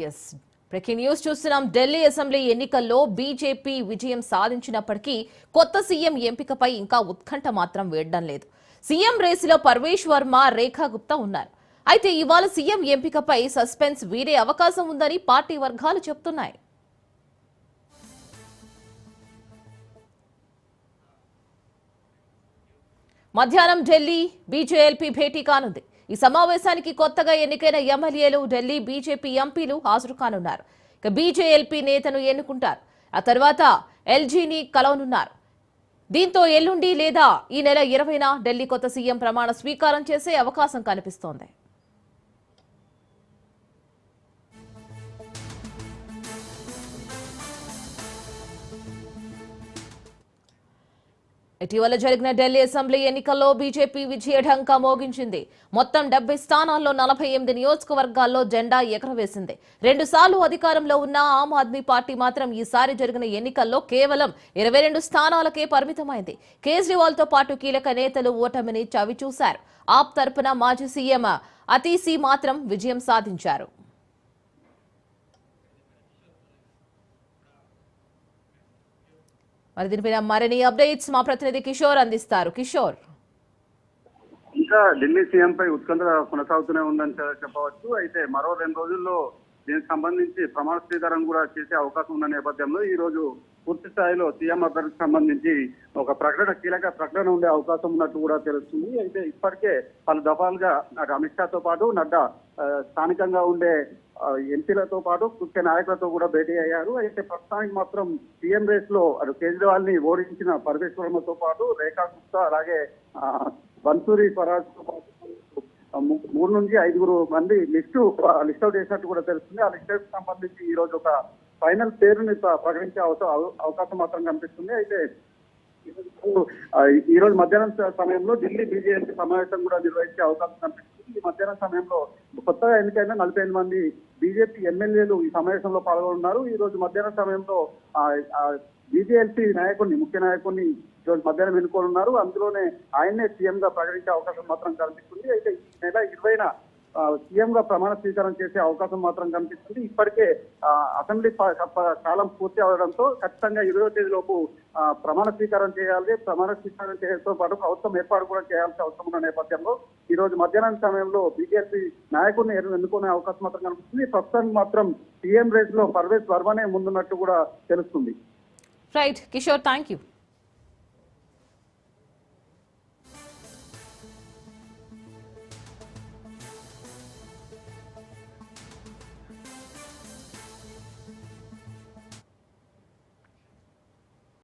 Yes breaking news చూస్తున్నాం. Delhi assembly ఎన్నికల్లో BJP విజయం సాధించినప్పటికీ కొత్త సీఎం ఎంపికపై ఇంకా ఉత్కంఠ మాత్రం వేయడం లేదు. సీఎం రేసులో పర్వేష్ వర్మ, రేఖా గుప్తా ఉన్నారు. అయితే ఇవాళ సీఎం ఎంపికపై సస్పెన్స్ వీడే అవకాశం ఉందని పార్టీ వర్గాలు చెబుతున్నాయి. మధ్యాహ్నం ఢిల్లీ బీజేఎల్పీ భేటీ కానుంది. ఈ సమావేశానికి కొత్తగా ఎన్నికైన ఎమ్మెల్యేలు, ఢిల్లీ బీజేపీ ఎంపీలు హాజరు కానున్నారు. ఇక బీజేఎల్పీ నేతను ఎన్నుకుంటారు. ఆ తర్వాత ఎల్జీని కలవనున్నారు. దీంతో ఎల్లుండి లేదా ఈ నెల 20న ఢిల్లీ కొత్త సీఎం ప్రమాణ స్వీకారం చేసే అవకాశం కనిపిస్తోంది. ఇటీవల జరిగిన ఢిల్లీ అసెంబ్లీ ఎన్నికల్లో బీజేపీ విజయఢంకా మోగించింది. మొత్తం 70 స్థానాల్లో 48 నియోజకవర్గాల్లో జెండా ఎగరవేసింది. 2 సార్లు అధికారంలో ఉన్న ఆమ్ ఆద్మీ పార్టీ మాత్రం ఈసారి జరిగిన ఎన్నికల్లో కేవలం 22 స్థానాలకే పరిమితమైంది. కేజ్రీవాల్ తో పాటు కీలక నేతలు ఓటమిని చవిచూశారు. ఆప్ తరపున మాజీ సీఎం అతీసీ మాత్రం విజయం సాధించారు. మరి దీనిపైన మరిన్ని అప్డేట్స్ మా ప్రతినిధి కిషోర్ అందిస్తారు. కిషోర్, ఇంకా ఢిల్లీ సీఎం పై ఉత్కంఠ కొనసాగుతూనే ఉందని చెప్పవచ్చు. అయితే మరో 2 రోజుల్లో దీనికి సంబంధించి ప్రమాణ స్వీకారం కూడా చేసే అవకాశం ఉన్న నేపథ్యంలో ఈ రోజు పూర్తి స్థాయిలో సీఎం అభ్యర్థికి సంబంధించి ఒక కీలక ప్రకటన ఉండే అవకాశం ఉన్నట్టు కూడా తెలుస్తుంది. అయితే ఇప్పటికే పలు దఫాలుగా అమిత్ షాతో పాటు నడ్డా స్థానికంగా ఉండే ఎంపీలతో పాటు ముఖ్య నాయకులతో కూడా భేటీ అయ్యారు. అయితే ప్రస్తుతానికి మాత్రం సీఎం రేస్ లో కేజ్రీవాల్ ని ఓడించిన పర్వేష్ వర్మతో పాటు రేఖా గుప్తా, అలాగే బన్సూరి స్వరాజ్ తో పాటు 3 నుంచి 5 మంది లిస్ట్ అవుట్ చేసినట్టు కూడా తెలుస్తుంది. ఆ లిస్ట్ సంబంధించి ఈ రోజు ఒక ఫైనల్ పేరుని ప్రకటించే అవకాశం మాత్రం కనిపిస్తుంది. అయితే ఈ రోజు మధ్యాహ్నం సమయంలో ఢిల్లీ బీజేపీ సమావేశం కూడా నిర్వహించే అవకాశం కనిపిస్తుంది. ఈ మధ్యాహ్నం సమయంలో కొత్తగా ఎన్నికైన 48 మంది బీజేపీ ఎమ్మెల్యేలు ఈ సమావేశంలో పాల్గొన్నారు. ఈ రోజు మధ్యాహ్నం సమయంలో బీజేపీ ముఖ్య నాయకుడిని ఈ రోజు మధ్యాహ్నం ఎన్నుకోనున్నారు. అందులోనే ఆయన్నే సీఎం గా ప్రకటించే అవకాశం మాత్రం కనిపిస్తుంది. అయితే ఈ నెల 20న సీఎం గా ప్రమాణ స్వీకారం చేసే అవకాశం మాత్రం కనిపిస్తుంది. ఇప్పటికే అసెంబ్లీ కాలం పూర్తి అవడంతో ఖచ్చితంగా 20వ తేదీలోపు ప్రమాణ స్వీకారం చేయాలి. ప్రమాణ స్వీకారం చేయడంతో పాటు ప్రభుత్వం ఏర్పాటు కూడా చేయాల్సిన అవసరం ఉన్న నేపథ్యంలో ఈ రోజు మధ్యాహ్నం సమయంలో బీజేపీ నాయకుడిని ఎన్నుకునే అవకాశం మాత్రం కనిపిస్తుంది. ప్రస్తుతానికి మాత్రం సీఎం రేస్ లో పర్వేష్ వర్మనే ముందున్నట్టు కూడా తెలుస్తుంది. Right Kishore, thank you.